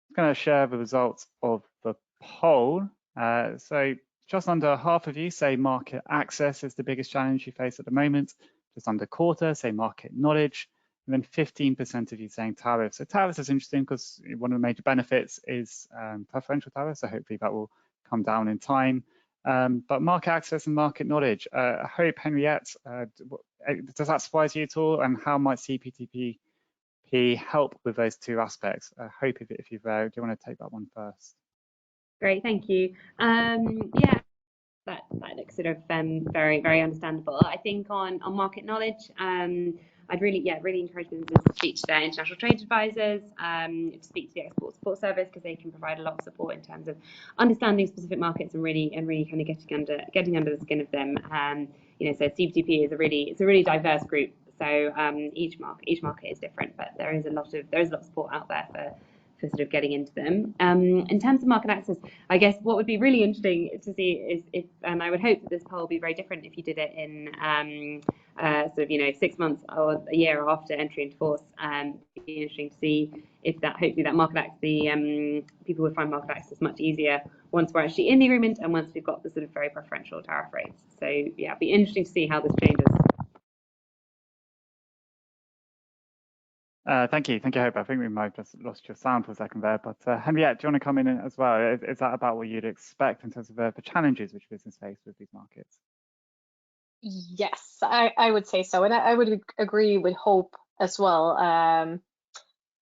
I'm going to share the results of the poll. So just under half of you say market access is the biggest challenge you face at the moment. Just under a quarter say market knowledge. And then 15% of you saying tariffs. So tariffs is interesting because one of the major benefits is preferential tariffs. So hopefully that will come down in time. But market access and market knowledge. I hope, Henriette, does that surprise you at all? And how might CPTPP help with those two aspects? I hope if you've, do you want to take that one first? Great, thank you. Yeah, that looks sort of very, very understandable. I think on market knowledge, I'd really encourage businesses to speak to their international trade advisors, to speak to the export support service, because they can provide a lot of support in terms of understanding specific markets and really kind of getting under the skin of them. You know, so CPTP is a really diverse group. So each market is different, but there is a lot of support out there for sort of getting into them. In terms of market access, I guess what would be really interesting to see is if, and I would hope that this poll will be very different if you did it in sort of 6 months or a year after entry into force. It'd be interesting to see hopefully that market access, people will find market access much easier once we're actually in the agreement and once we've got the sort of very preferential tariff rates. So yeah, it'll be interesting to see how this changes. Thank you, Hope. I think we might have just lost your sound for a second there, but Henriette, do you want to come in as well? Is that about what you'd expect in terms of the challenges which business face with these markets? Yes, I would say so, and I would agree with Hope as well.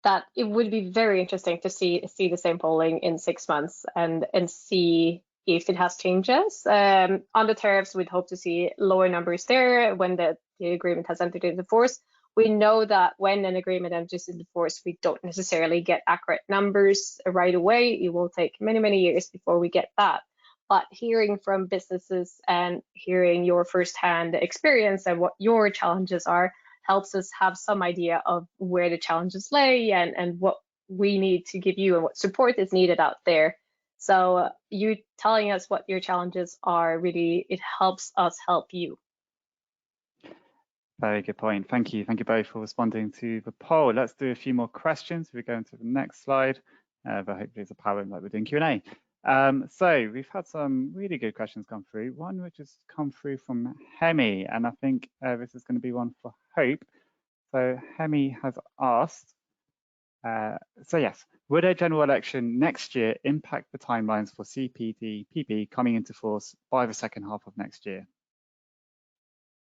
That it would be very interesting to see the same polling in 6 months and see if it has changes. On the tariffs, we'd hope to see lower numbers there when the agreement has entered into force. We know that when an agreement enters into force, we don't necessarily get accurate numbers right away. It will take many, many years before we get that. But hearing from businesses and hearing your firsthand experience and what your challenges are helps us have some idea of where the challenges lay and what we need to give you and what support is needed out there. So you telling us what your challenges are, really, it helps us help you. Very good point. Thank you both for responding to the poll. Let's do a few more questions. We're going to the next slide, but hopefully it's a power like we're doing Q&A. So we've had some really good questions come through. One which has come through from Hemi, and I think this is going to be one for Hope. So Hemi has asked, so yes, would a general election next year impact the timelines for CPTPP coming into force by the second half of next year?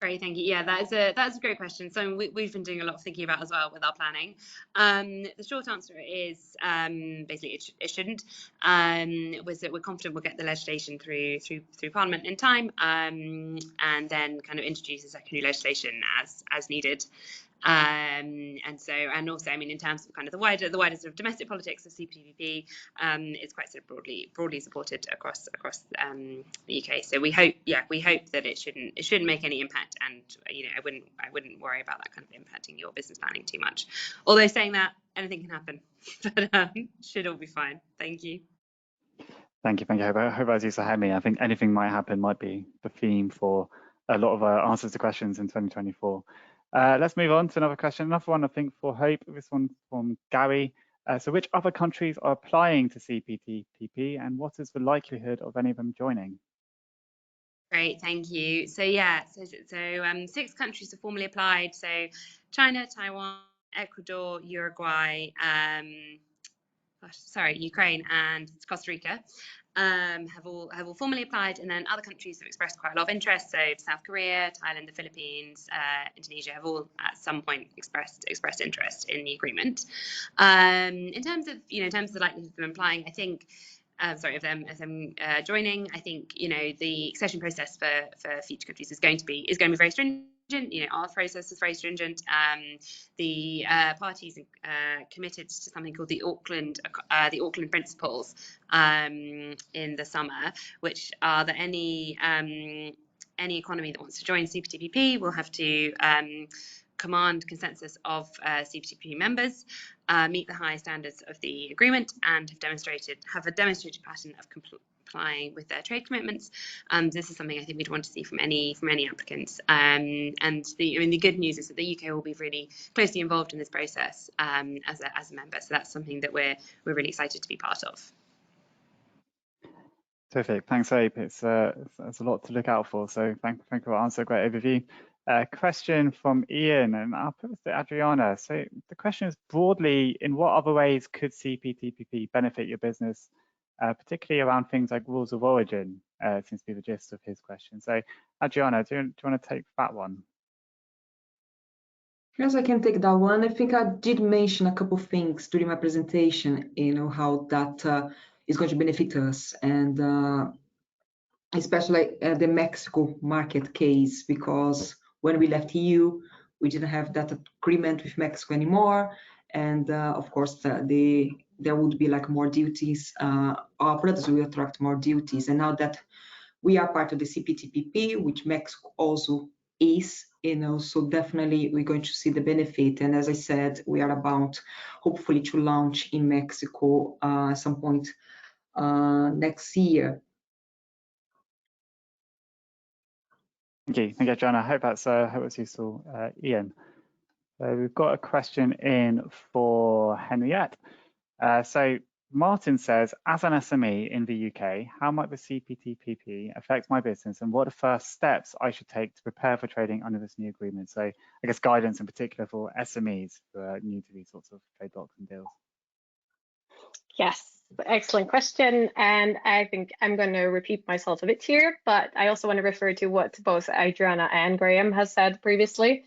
Great, thank you. Yeah, that's a great question. So we've been doing a lot of thinking about as well with our planning. The short answer is basically it shouldn't. We're confident we'll get the legislation through Parliament in time, and then kind of introduce the secondary legislation as needed. And also, I mean, in terms of kind of the wider sort of domestic politics of CPTPP, it's quite sort of broadly supported across the UK. So we hope that it shouldn't make any impact, and I wouldn't worry about that kind of impacting your business planning too much. Although saying that, anything can happen, but should all be fine. Thank you. Thank you. I hope, as you say, Hemi, I think anything might happen might be the theme for a lot of answers to questions in 2024. Let's move on to another question. Another one, I think, for Hope. This one from Gary. So which other countries are applying to CPTPP, and what is the likelihood of any of them joining? Great, thank you. So yeah, so 6 countries have formally applied. So China, Taiwan, Ecuador, Uruguay, Ukraine, and Costa Rica have all formally applied, and then other countries have expressed quite a lot of interest. So South Korea, Thailand, the Philippines, Indonesia have all at some point expressed interest in the agreement. In terms of the likelihood of them applying, I think. Of them joining, I think the accession process for future countries is going to be very stringent. Our process is very stringent. The parties committed to something called the Auckland Principles in the summer, which are that any economy that wants to join CPTPP will have to command consensus of CPTPP members, meet the high standards of the agreement, and have a demonstrated pattern of complying with their trade commitments. This is something I think we'd want to see from any applicants. And the good news is that the UK will be really closely involved in this process as a member. So that's something that we're really excited to be part of. Terrific. Thanks, Hope. It's a lot to look out for. So thank you for answering. A great overview. Question from Ian, and I'll put this to Adriana. So the question is broadly, in what other ways could CPTPP benefit your business, particularly around things like rules of origin? Seems to be the gist of his question. So Adriana, do you want to take that one? Yes, I can take that one. I think I did mention a couple of things during my presentation, how that is going to benefit us, and especially the Mexico market case, because when we left EU, we didn't have that agreement with Mexico anymore, and of course there would be like more duties. Our products will attract more duties, and now that we are part of the CPTPP, which Mexico also is, so definitely we're going to see the benefit. And as I said, we are about hopefully to launch in Mexico at some point next year. Thank you, Adriana. I hope that's useful, Ian. So we've got a question in for Henriette. So Martin says, as an SME in the UK, how might the CPTPP affect my business, and what are the first steps I should take to prepare for trading under this new agreement? So I guess guidance in particular for SMEs who are new to these sorts of trade blocks and deals. Yes, excellent question. And I think I'm going to repeat myself a bit here, but I also want to refer to what both Adriana and Graham has said previously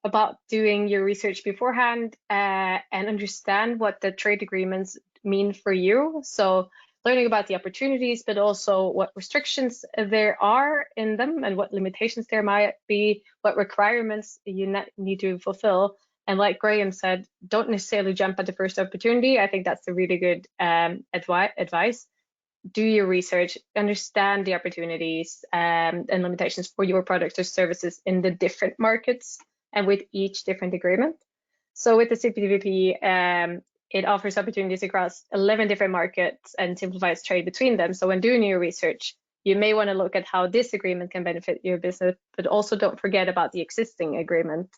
about doing your research beforehand and understand what the trade agreements mean for you. So learning about the opportunities, but also what restrictions there are in them and what limitations there might be, what requirements you need to fulfill. And like Graham said, don't necessarily jump at the first opportunity. I think that's a really good advice. Do your research, understand the opportunities and limitations for your products or services in the different markets and with each different agreement. So with the CPTPP, it offers opportunities across 11 different markets and simplifies trade between them. So when doing your research, you may want to look at how this agreement can benefit your business, but also don't forget about the existing agreement.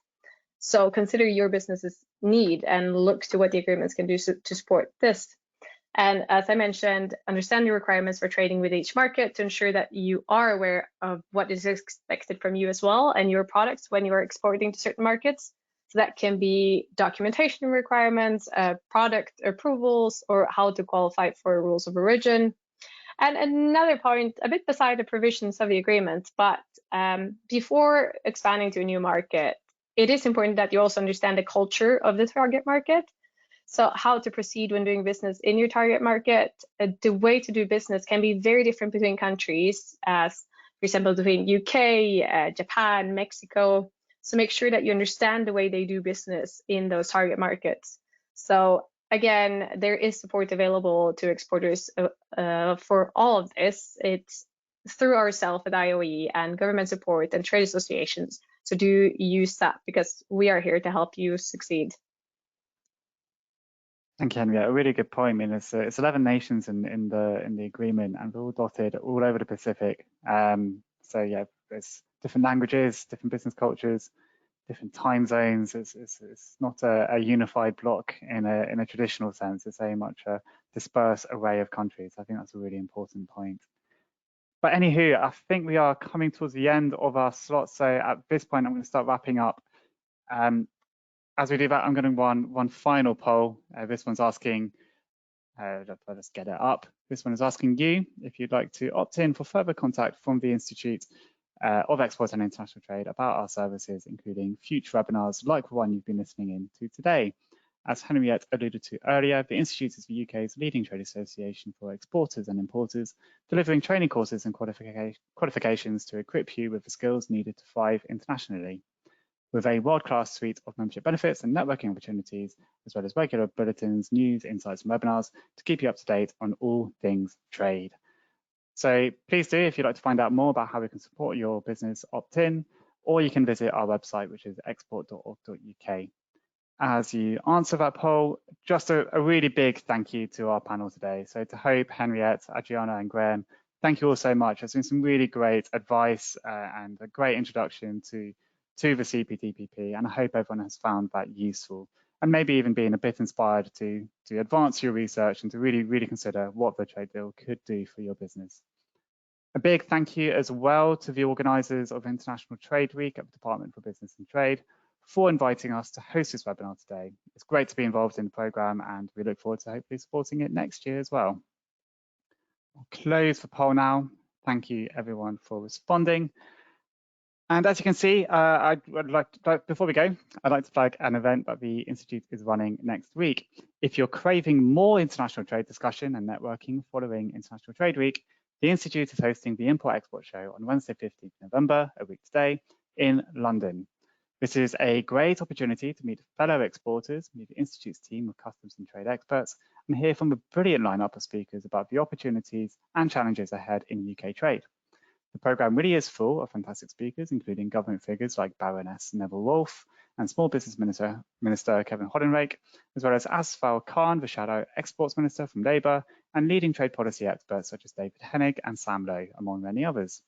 So consider your business's need and look to what the agreements can do to support this. And as I mentioned, understand your requirements for trading with each market to ensure that you are aware of what is expected from you as well and your products when you are exporting to certain markets. So that can be documentation requirements, product approvals, or how to qualify for rules of origin. And another point, a bit beside the provisions of the agreement, but before expanding to a new market, it is important that you also understand the culture of the target market. So how to proceed when doing business in your target market. The way to do business can be very different between countries, as for example, between UK, Japan, Mexico. So make sure that you understand the way they do business in those target markets. So again, there is support available to exporters for all of this. It's through ourselves at IOE and government support and trade associations. So do use that because we are here to help you succeed. Thank you, Henry. A really good point. I mean, it's 11 nations in the agreement, and we're all dotted all over the Pacific. So yeah, there's different languages, different business cultures, different time zones. It's not a unified block in a traditional sense. It's very much a dispersed array of countries. I think that's a really important point. But anywho, I think we are coming towards the end of our slot. So at this point, I'm going to start wrapping up. As we do that, I'm going to run one final poll. This one's asking, let's get it up. This one is asking you if you'd like to opt in for further contact from the Institute of Export and International Trade about our services, including future webinars like the one you've been listening in to today. As Henriette alluded to earlier, the Institute is the UK's leading trade association for exporters and importers, delivering training courses and qualifications to equip you with the skills needed to thrive internationally. With a world-class suite of membership benefits and networking opportunities, as well as regular bulletins, news, insights, and webinars to keep you up to date on all things trade. So please do, if you'd like to find out more about how we can support your business, opt in, or you can visit our website, which is export.org.uk. As you answer that poll, just a really big thank you to our panel today. So to Hope, Henriette, Adriana, and Graham, thank you all so much. There's been some really great advice and a great introduction to the CPTPP, and I hope everyone has found that useful and maybe even been a bit inspired to advance your research and to really consider what the trade deal could do for your business. A big thank you as well to the organisers of International Trade Week at the Department for Business and Trade for inviting us to host this webinar today. It's great to be involved in the programme and we look forward to hopefully supporting it next year as well. I'll close the poll now. Thank you everyone for responding. And as you can see, before we go, I'd like to flag an event that the Institute is running next week. If you're craving more international trade discussion and networking following International Trade Week, the Institute is hosting the Import-Export Show on Wednesday, 15th November, a week today, in London. This is a great opportunity to meet fellow exporters, meet the Institute's team of customs and trade experts, and hear from a brilliant lineup of speakers about the opportunities and challenges ahead in UK trade. The programme really is full of fantastic speakers, including government figures like Baroness Neville Wolfe and Small Business Minister Kevin Hoddenrake, as well as Asfal Khan, the Shadow Exports Minister from Labour, and leading trade policy experts such as David Hennig and Sam Lowe, among many others.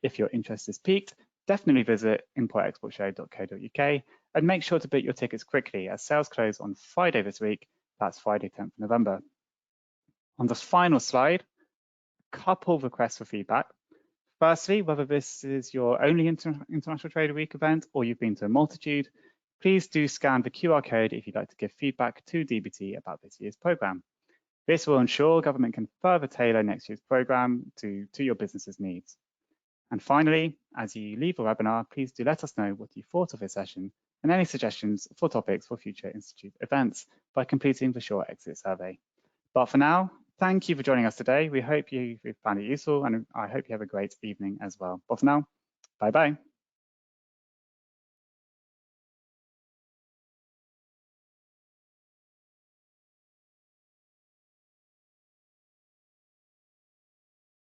If your interest is piqued, definitely visit importexportshow.co.uk and make sure to book your tickets quickly as sales close on Friday this week. That's Friday, 10th of November. On the final slide, a couple of requests for feedback. Firstly, whether this is your only International Trader Week event or you've been to a multitude, please do scan the QR code if you'd like to give feedback to DBT about this year's programme. This will ensure government can further tailor next year's programme to your business's needs. And finally, as you leave the webinar, please do let us know what you thought of this session and any suggestions for topics for future Institute events by completing the short exit survey. But for now, thank you for joining us today. We hope you found it useful and I hope you have a great evening as well. But for now, bye-bye.